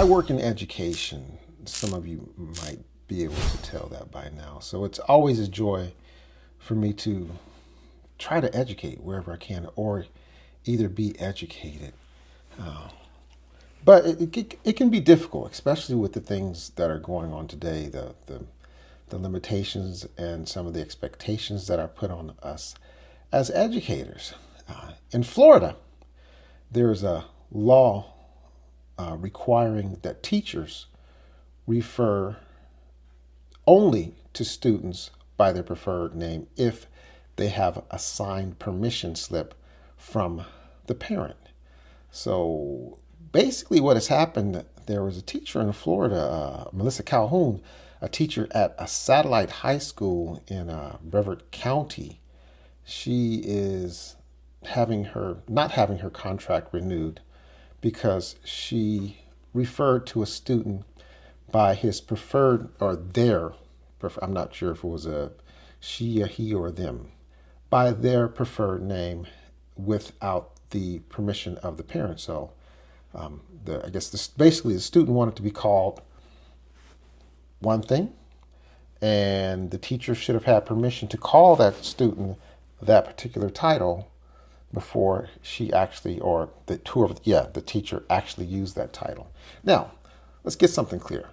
work in education. Some of you might be able to tell that by now. So it's always a joy for me to try to educate wherever I can or either be educated. Uh, but it can be difficult, especially with the things that are going on today, the limitations and some of the expectations that are put on us as educators. In Florida, there's a law requiring that teachers refer only to students by their preferred name if they have a signed permission slip from the parent. So basically, what has happened, there was a teacher in Florida, Melissa Calhoun, a teacher at a satellite high school in Brevard County. She is not having her contract renewed because she referred to a student by his preferred or their, I'm not sure if it was a she, a he, or them, by their preferred name without the permission of the parent. So I guess basically the student wanted to be called one thing, and the teacher should have had permission to call that student that particular title before she actually, or the teacher actually used that title. Now, let's get something clear.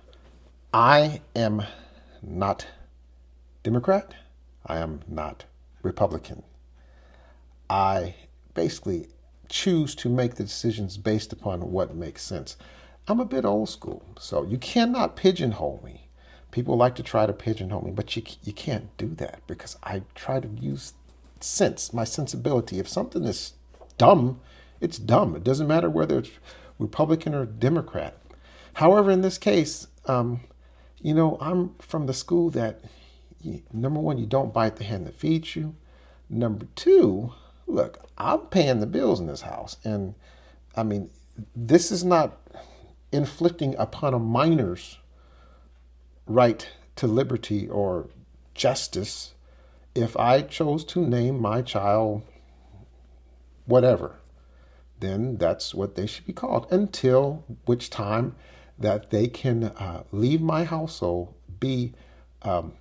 I am not Democrat. I am not Republican. I basically choose to make the decisions based upon what makes sense. I'm a bit old school, so you cannot pigeonhole me. People like to try to pigeonhole me, but you can't do that because I try to use sense, my sensibility. If something is dumb, it's dumb. It doesn't matter whether it's Republican or Democrat. However, in this case, I'm from the school that, number one, you don't bite the hand that feeds you. Number two, look, I'm paying the bills in this house. And I mean, this is not inflicting upon a minor's right to liberty or justice if I chose to name my child whatever, then that's what they should be called until which time that they can leave my household, be an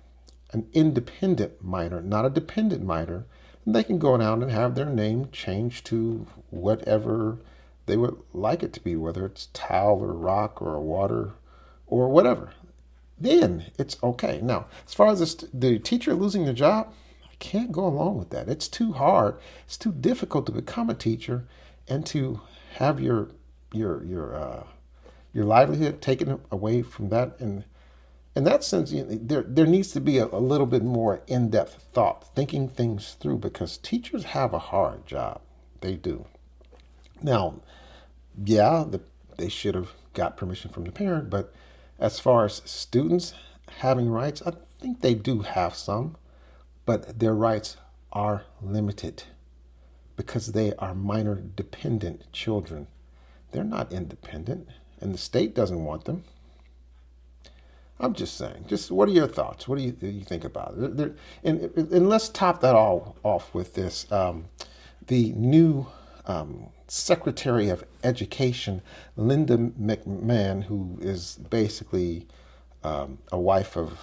independent minor, not a dependent minor, and they can go down and have their name changed to whatever they would like it to be, whether it's towel or rock or water or whatever. Then it's okay. Now, as far as the teacher losing their job, I can't go along with that. It's too hard. It's too difficult to become a teacher and to have your livelihood taken away from that. And in that sense, there needs to be a little bit more in-depth thought, thinking things through, because teachers have a hard job. They do. Now, yeah, they should have got permission from the parent, but as far as students having rights, I think they do have some, but their rights are limited because they are minor dependent children. They're not independent, and the state doesn't want them. I'm just saying. Just what are your thoughts? What do you think about it? And let's top that all off with this. The new Secretary of Education, Linda McMahon, who is basically a wife of,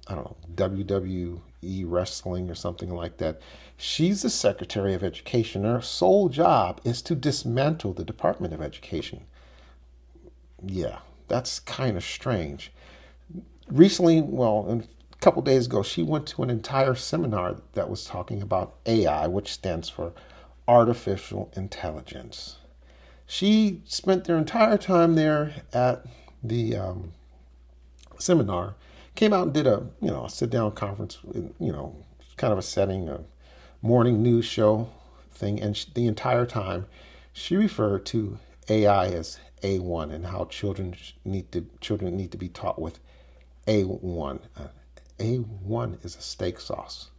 I don't know, WWE wrestling or something like that. She's the Secretary of Education. Her sole job is to dismantle the Department of Education. Yeah, that's kind of strange. Recently, well, a couple days ago, she went to an entire seminar that was talking about AI, which stands for artificial intelligence. She spent their entire time there at the seminar, came out and did a sit down conference, kind of a setting, a morning news show thing, and the entire time she referred to AI as A1 and how children need to be taught with A1. A1 is a steak sauce.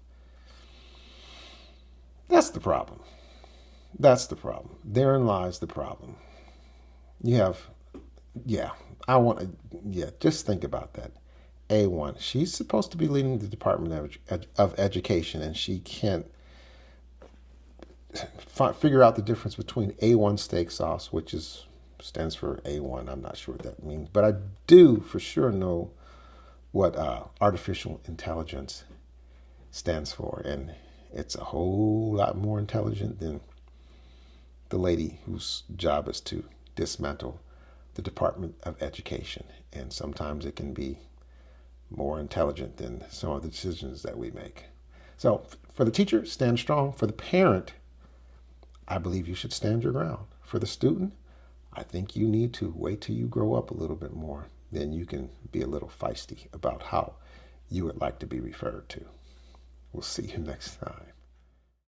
That's the problem. That's the problem. Therein lies the problem. You have, yeah, just think about that. A1. She's supposed to be leading the Department of Education, and she can't figure out the difference between A1 steak sauce, which is stands for A1. I'm not sure what that means, but I do for sure know what artificial intelligence stands for, and it's a whole lot more intelligent than the lady whose job is to dismantle the Department of Education. And sometimes it can be more intelligent than some of the decisions that we make. So for the teacher, stand strong. For the parent, I believe you should stand your ground. For the student, I think you need to wait till you grow up a little bit more. Then you can be a little feisty about how you would like to be referred to. We'll see you next time.